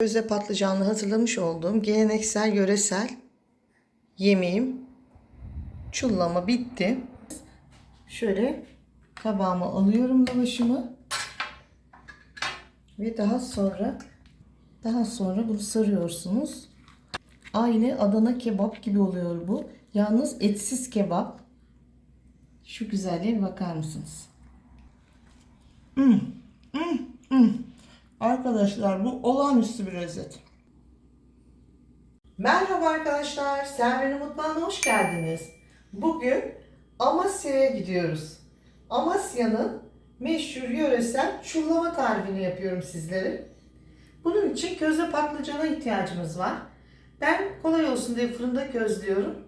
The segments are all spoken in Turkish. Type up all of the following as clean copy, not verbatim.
Közde patlıcanlı hazırlamış olduğum geleneksel yöresel yemeğim çullama bitti. Şöyle tabağıma alıyorum lavaşımı ve daha sonra bunu sarıyorsunuz. Aynı Adana kebap gibi oluyor bu. Yalnız etsiz kebap. Şu güzelliğe bakar mısınız? Arkadaşlar bu olağanüstü bir lezzet. Merhaba arkadaşlar, Server'in mutfağına hoş geldiniz. Bugün Amasya'ya gidiyoruz. Amasya'nın meşhur yöresel çullama tarifini yapıyorum sizlere. Bunun için közde patlıcana ihtiyacımız var. Ben kolay olsun diye fırında közlüyorum.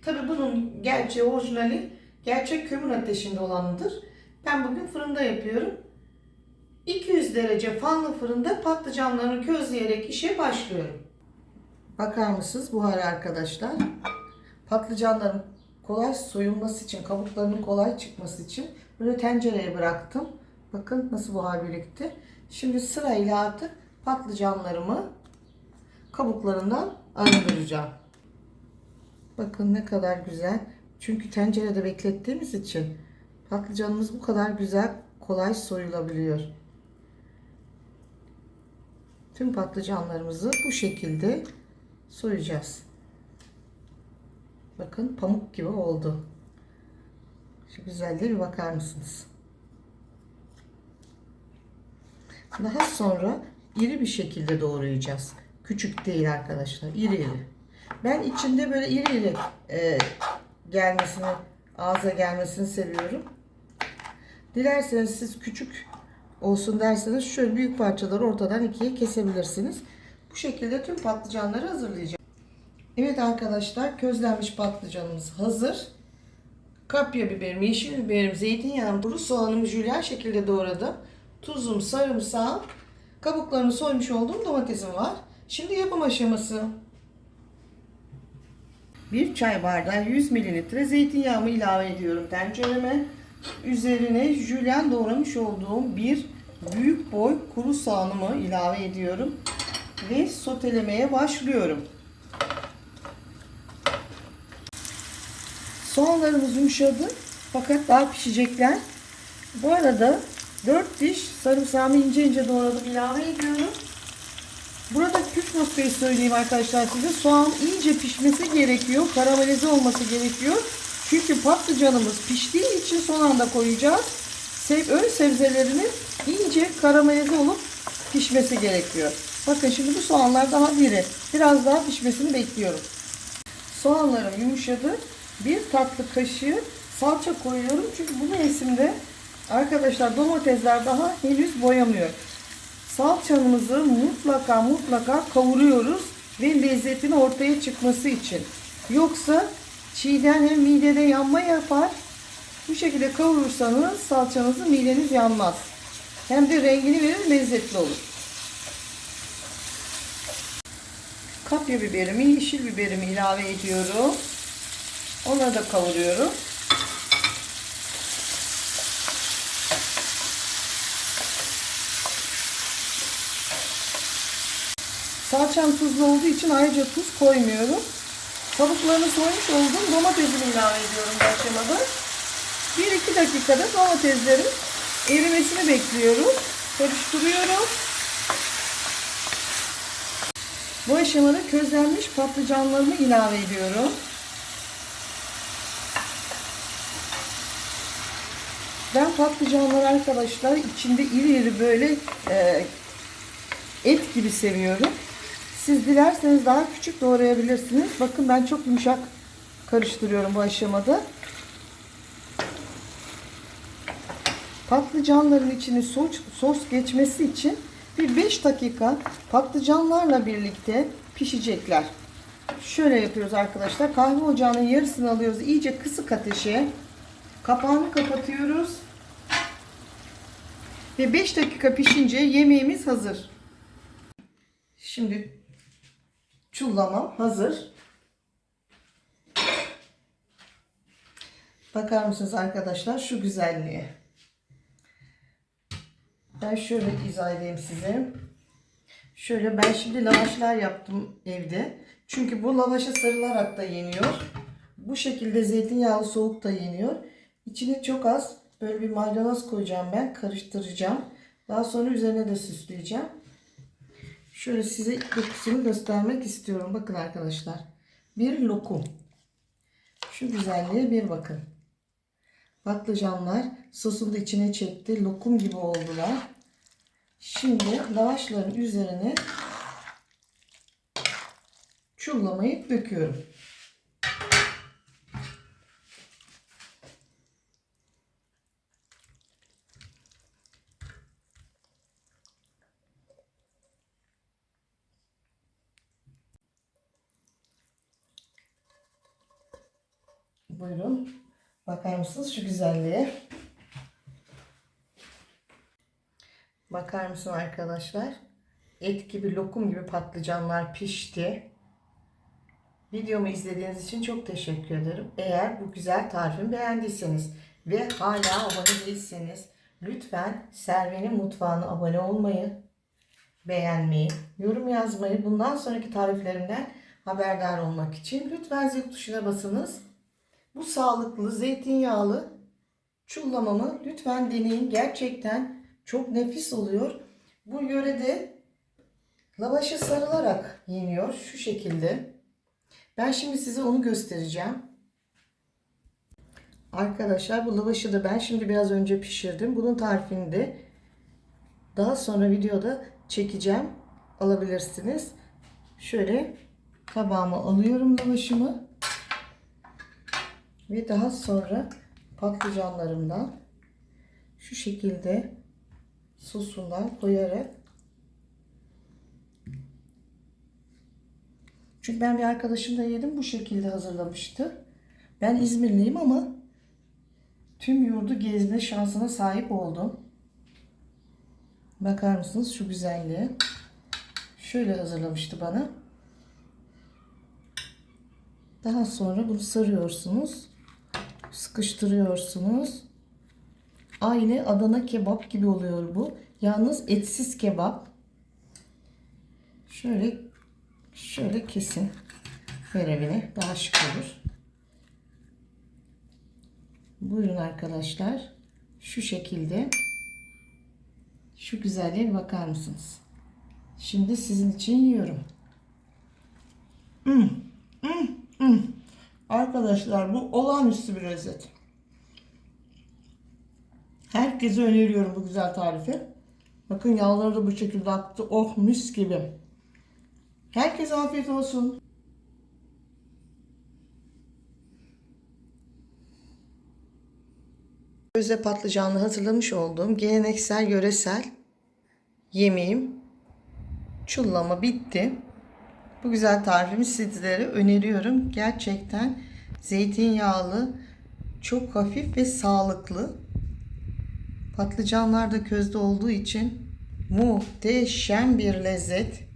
Tabi bunun gerçeği orijinali gerçek kömür ateşinde olanıdır. Ben bugün fırında yapıyorum. 200 derece fanlı fırında patlıcanlarını közleyerek işe başlıyorum. Bakar mısınız buhara arkadaşlar? Patlıcanların kolay soyulması için, kabuklarının kolay çıkması için böyle tencereye bıraktım. Bakın nasıl buhar birikti. Şimdi sırayla artık patlıcanlarımı kabuklarından arındıracağım. Bakın ne kadar güzel. Çünkü tencerede beklettiğimiz için patlıcanımız bu kadar güzel, kolay soyulabiliyor. Tüm patlıcanlarımızı bu şekilde soyacağız. Bakın pamuk gibi oldu. Şu güzelliğe bir bakar mısınız? Daha sonra iri bir şekilde doğrayacağız. Küçük değil arkadaşlar, iri iri. Ben içinde böyle iri iri gelmesini, ağza gelmesini seviyorum. Dilerseniz siz küçük olsun derseniz şöyle büyük parçaları ortadan ikiye kesebilirsiniz. Bu şekilde tüm patlıcanları hazırlayacağım. Evet arkadaşlar, közlenmiş patlıcanımız hazır. Kapya biberim, yeşil biberim, zeytinyağım, kuru soğanımı jülyen şekilde doğradım. Tuzum, sarımsağım, kabuklarını soymuş olduğum domatesim var. Şimdi yapım aşaması. 1 çay bardağı 100 ml zeytinyağımı ilave ediyorum tencereme. Üzerine jülyen doğramış olduğum bir büyük boy kuru soğanımı ilave ediyorum. Ve sotelemeye başlıyorum. Soğanlarımız yumuşadı fakat daha pişecekler. Bu arada 4 diş sarımsağımı ince ince doğradım, ilave ediyorum. Burada püf noktayı söyleyeyim arkadaşlar size. Soğan iyice pişmesi gerekiyor. Karamelize olması gerekiyor. Çünkü patlıcanımız piştiği için son anda koyacağız. Ön sebzelerinin iyice karamelize olup pişmesi gerekiyor. Bakın şimdi bu soğanlar daha diri. Biraz daha pişmesini bekliyorum. Soğanlarım yumuşadı. 1 tatlı kaşığı salça koyuyorum. Çünkü bu mevsimde arkadaşlar domatesler daha henüz boyamıyor. Salçamızı mutlaka kavuruyoruz ve lezzetin ortaya çıkması için. Yoksa çiğden hem midede yanma yapar. Bu şekilde kavurursanız salçanızı mideniz yanmaz. Hem de rengini verir, lezzetli olur. Kapya biberimi, yeşil biberimi ilave ediyorum. Onları da kavuruyorum. Salçam tuzlu olduğu için ayrıca tuz koymuyorum. Kabuklarını soymuş olduğum domatesimi ilave ediyorum bu aşamada. 1-2 dakikada domateslerin erimesini bekliyorum. Karıştırıyorum. Bu aşamada közlenmiş patlıcanlarımı ilave ediyorum. Ben patlıcanları arkadaşlar içinde iri iri böyle et gibi seviyorum. Siz dilerseniz daha küçük doğrayabilirsiniz. Bakın ben çok yumuşak karıştırıyorum bu aşamada. Patlıcanların içine sos geçmesi için bir 5 dakika patlıcanlarla birlikte pişecekler. Şöyle yapıyoruz arkadaşlar. Kahve ocağının yarısını alıyoruz. İyice kısık ateşe. Kapağını kapatıyoruz. Ve 5 dakika pişince yemeğimiz hazır. Şimdi çullamam hazır. Bakar mısınız arkadaşlar şu güzelliğe? Ben şöyle izah edeyim size. Şöyle ben şimdi lavaşlar yaptım evde. Çünkü bu lavaşa sarılarak da yeniyor. Bu şekilde zeytinyağlı soğuk da yeniyor. İçine çok az böyle bir maydanoz koyacağım ben. Karıştıracağım. Daha sonra üzerine de süsleyeceğim. Şöyle size dokusunu göstermek istiyorum. Bakın arkadaşlar. Bir lokum. Şu güzelliğe bir bakın. Patlıcanlar sosunu da içine çekti. Lokum gibi oldular. Şimdi lavaşların üzerine çullamayı döküyorum. Buyurun. Bakar mısınız şu güzelliğe? Bakar mısın arkadaşlar? Et gibi, lokum gibi patlıcanlar pişti. Videomu izlediğiniz için çok teşekkür ederim. Eğer bu güzel tarifimi beğendiyseniz ve hala abone değilseniz lütfen Serven'in mutfağına abone olmayı, beğenmeyi, yorum yazmayı, bundan sonraki tariflerimden haberdar olmak için lütfen zil tuşuna basınız. Bu sağlıklı, zeytinyağlı çullamamı lütfen deneyin. Gerçekten çok nefis oluyor. Bu yörede lavaşa sarılarak yeniyor. Şu şekilde. Ben şimdi size onu göstereceğim. Arkadaşlar bu lavaşı da ben şimdi biraz önce pişirdim. Bunun tarifini de daha sonra videoda çekeceğim. Alabilirsiniz. Şöyle tabağıma alıyorum lavaşımı. Ve daha sonra patlıcanlarımdan şu şekilde sosundan koyarak, çünkü ben bir arkadaşımda yedim, bu şekilde hazırlamıştı. Ben İzmirliyim ama tüm yurdu gezme şansına sahip oldum. Bakar mısınız şu güzelliğe? Şöyle hazırlamıştı bana. Daha sonra bunu sarıyorsunuz. Sıkıştırıyorsunuz. Aynı Adana kebap gibi oluyor bu. Yalnız etsiz kebap. Şöyle kesin. Görevine daha şık olur. Buyurun arkadaşlar. Şu şekilde. Şu güzelliğe bakar mısınız? Şimdi sizin için yiyorum. Arkadaşlar bu olağanüstü bir lezzet. Herkese öneriyorum bu güzel tarifi. Bakın yağları da bu şekilde aktı. Oh mis gibi. Herkese afiyet olsun. Közde patlıcanlı hazırlamış olduğum geleneksel yöresel yemeğim çullama bitti. Bu güzel tarifimi sizlere öneriyorum. Gerçekten zeytinyağlı, çok hafif ve sağlıklı. Patlıcanlar da közde olduğu için muhteşem bir lezzet.